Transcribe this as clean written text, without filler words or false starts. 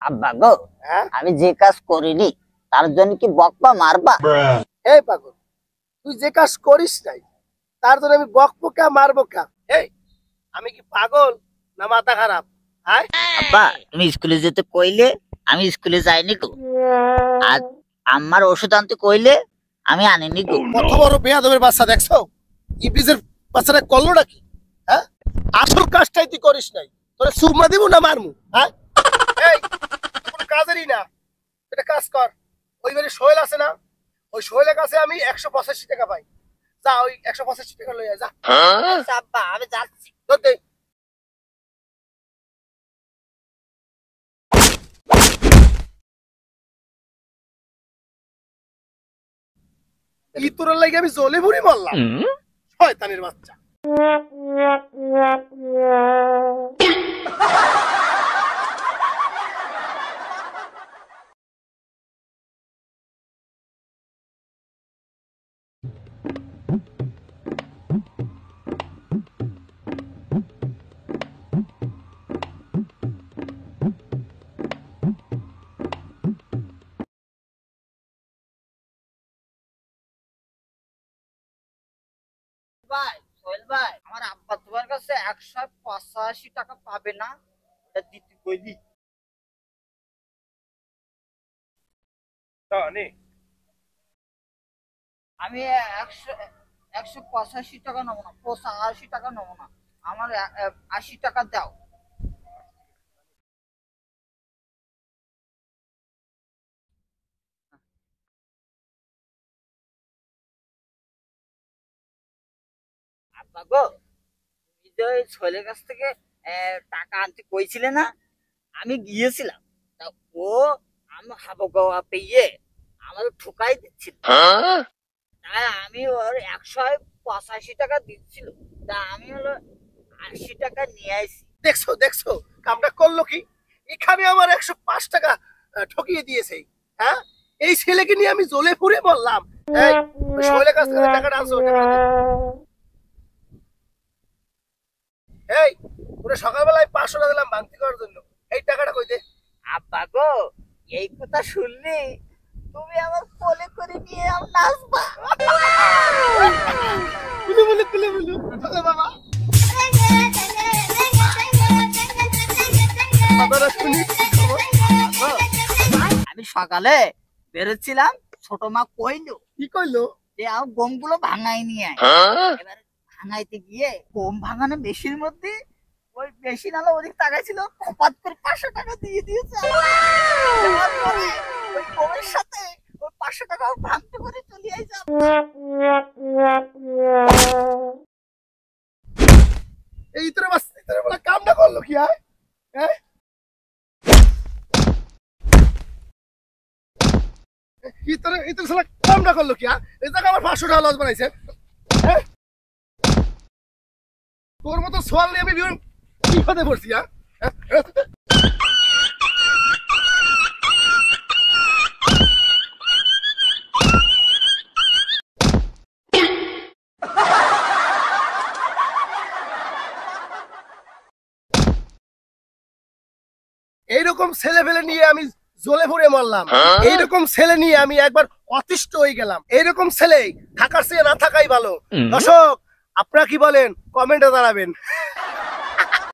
আব্বা গো, আমি যে কাজ করিনি তার জন্য কি বকবা মারবা? এই পাগল, তুই যে কাজ করিস নাই তার জন্য আমি বকবো কা মারবো কা? এই আমি কি পাগল না মাথা খারাপ? হ্যাঁ আব্বা, তুমি স্কুলে যেতে কইলে আমি স্কুলে যাইনি গো। আর আমার ওষুধ আনতে কইলে আমি আনিনি গো। কত বড় বেয়াদবের বাচ্চা দেখছো? ইবলিসের বাচ্চাটা করলোটা কি? হ্যাঁ, আসল কাজটাই তুই করিস নাই। তোরে সুমা দিব না মারমু? হ্যাঁ, এই কোনো কাজেরই না। এটা কাজ কর। ওই বাড়ি সোহেল আছে না, ওই সোহেলের কাছে আমি 185 টাকা পাই। যা ওই 185 টাকা লইয়া যা। আচ্ছা আব্বা, আমি যাচ্ছি। ধরতে ইতরের লাগে আমি জ্বলে পুড়ে মরলাম। শয়তানের বাচ্চা। ভাই, সোহেল ভাই, আমার আব্বা তোমার কাছে 185 টাকা পাবে না? এটা দিতে কইলি। আমি 185 টাকা নেবো না, 85 টাকা নেবো না, আমার 80 টাকা দাও। আব্বা গো, তুমি যে ওই ছেলের কাছ থেকে টাকা আনতে কইছিলে না, আমি গিয়েছিলাম। তা ও আমি হাবো গাওয়া পেয়ে আমার ঠুকাই দিচ্ছিল। তাই আমি ওর 185 টাকা দিচ্ছিল, তা আমি হলো 80 টাকা নিয়ে আসি। দেখছো দেখছো কামটা করলো কি? এখানে আমার 105 টাকা ঠকিয়ে দিয়েছে। হ্যাঁ, এই ছেলেকে নিয়ে আমি জ্বলে পুড়ে বললাম। এই ওই সোহেলের কাছ থেকে টাকাটা আনছো, টাকাটা দে। এই ওরে সকালবেলায় 500 টাকা দিলাম ভাঙতি করার জন্য, এই টাকাটা কই দে? আব্বা গো, এই কথা শুনলি তুমি আমার কোলে করে নিয়ে নাচবা। কুলে বলে চলে বাবা। বাবারা শুনি কি খবর? আমি সকালে বেরোচ্ছিলাম, ছোট মা কইলো কি কইলো? যে আম গমগুলো ভাঙাই নিয়ে আয়। এবার ভাঙাইতে গিয়ে গম ভাঙানো মেশিনের মধ্যে ওই মেশিন আলো ওদিক তাকাইছিল, খপাত করে 500 টাকা দিয়ে দিয়েছে। দেওয়ার পরে ওই গমের সাথে ওই 500 টাকা ভাঙতে করে চলে আইলাম। এই তোরে বাস তোরে বলা কামটা করলো কি? হ্যাঁ, এই তোর শালা কামটা করলো কি? এই জায়গা আমার 500 টাকা লস বানাইছে। হ্যাঁ, তোর মতো সোয়াল নিয়ে আমি বিপদে পড়ছি। হ্যাঁ, এইরকম ছেলে ফেলে নিয়ে আমি জ্বলে পুড়ে মরলাম। এইরকম ছেলে নিয়ে আমি একবার অতিষ্ঠ হয়ে গেলাম। এইরকম ছেলে থাকার চেয়ে না থাকাই ভালো। দর্শক, আপনারা কি বলেন? কমেন্টে জানাবেন।